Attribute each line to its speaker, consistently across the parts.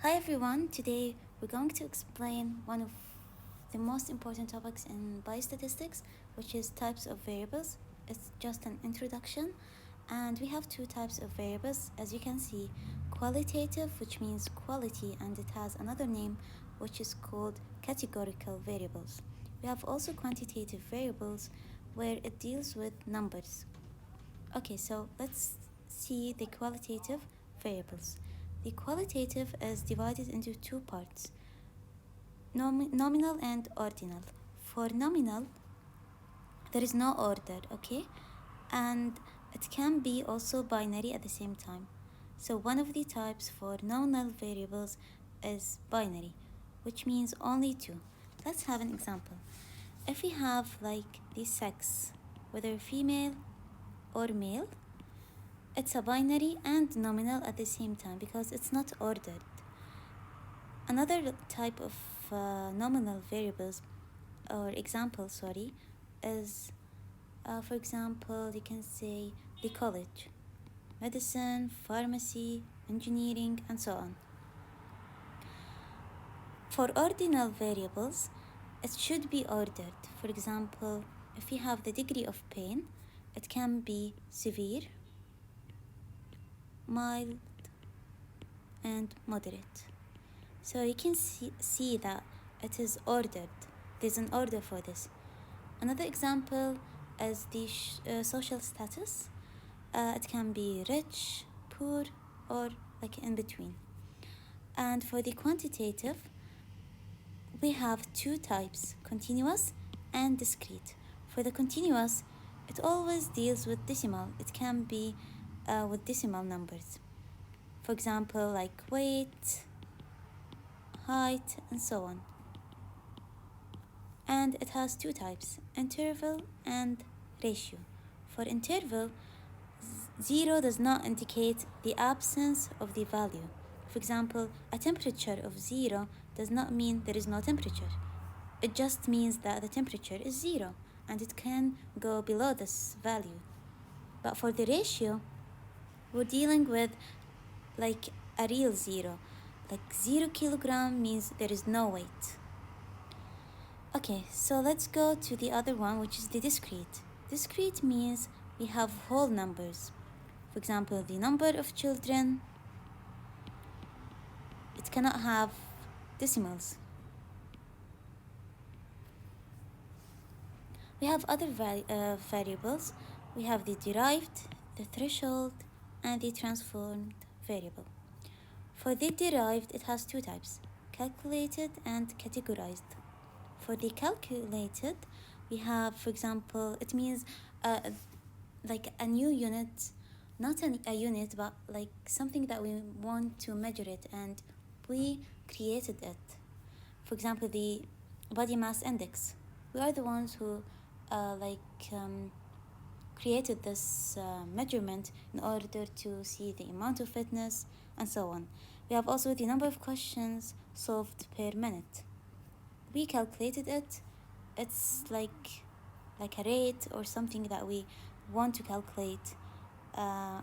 Speaker 1: Hi everyone, today we're going to explain one of the most important topics in biostatistics, which is types of variables. It's just an introduction, and we have two types of variables. As you can see, qualitative, which means quality, and it has another name, which is called categorical variables. We have also quantitative variables, where it deals with numbers. Okay, so let's see the qualitative variables. The qualitative is divided into two parts, nominal and ordinal. For nominal, there is no order, okay? And it can be also binary at the same time. So one of the types for nominal variables is binary, which means only two. Let's have an example. If we have like the sex, whether female or male, it's a binary and nominal at the same time because it's not ordered. Another type of nominal variables or example, is for example, you can say the college, medicine, pharmacy, engineering, and so on. For ordinal variables, it should be ordered. For example, if we have the degree of pain, it can be severe, mild, and moderate. So you can see that it is ordered. There's an order for this. Another example is the social status. It can be rich, poor, or like in between. And for the quantitative, we have two types, continuous and discrete. For the continuous, it always deals with decimal. It can be with decimal numbers. For example, like weight, height, and so on. And it has two types, interval and ratio. For interval, 0 does not indicate the absence of the value. For example, a temperature of 0 does not mean there is no temperature. It just means that the temperature is 0 and it can go below this value. But for the ratio, we're dealing with like a real 0. Like 0 kilogram means there is no weight. Okay, so let's go to the other one, which is the discrete. Discrete means we have whole numbers. For example, the number of children, it cannot have decimals. We have other variables. We have the derived, the threshold, and the transformed variable. For the derived, it has two types, calculated and categorized. For the calculated, we have, for example, it means like a new unit, not a unit, but like something that we want to measure it, and we created it. For example, the body mass index. We are the ones who created this measurement in order to see the amount of fitness and so on. We have also the number of questions solved per minute. We calculated it. It's like a rate or something that we want to calculate.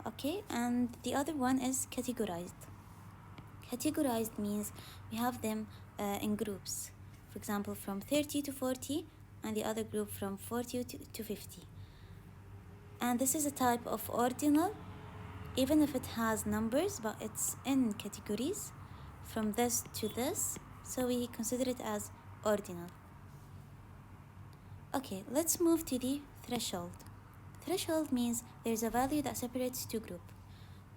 Speaker 1: Okay, and the other one is categorized. Categorized means we have them in groups. For example, from 30 to 40, and the other group from 40 to 50. And this is a type of ordinal, even if it has numbers, but it's in categories from this to this, so we consider it as ordinal. Okay, let's move to the threshold. Threshold means there's a value that separates two groups.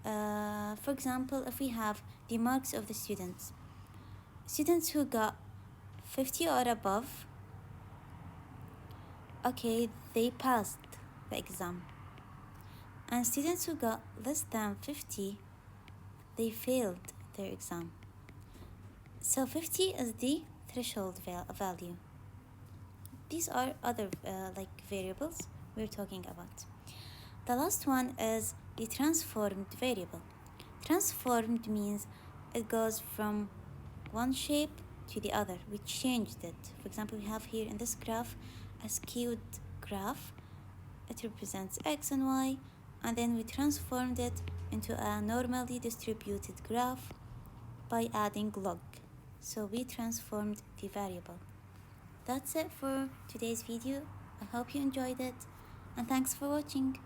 Speaker 1: For example, if we have the marks of the students who got 50 or above, okay, they passed the exam. And students who got less than 50, they failed their exam. So 50 is the threshold value. These are other variables we're talking about. The last one is the transformed variable. Transformed means it goes from one shape to the other. We changed it. For example, we have here in this graph a skewed graph. It represents x and y, and then we transformed it into a normally distributed graph by adding log. So we transformed the variable. That's it for today's video. I hope you enjoyed it, and thanks for watching.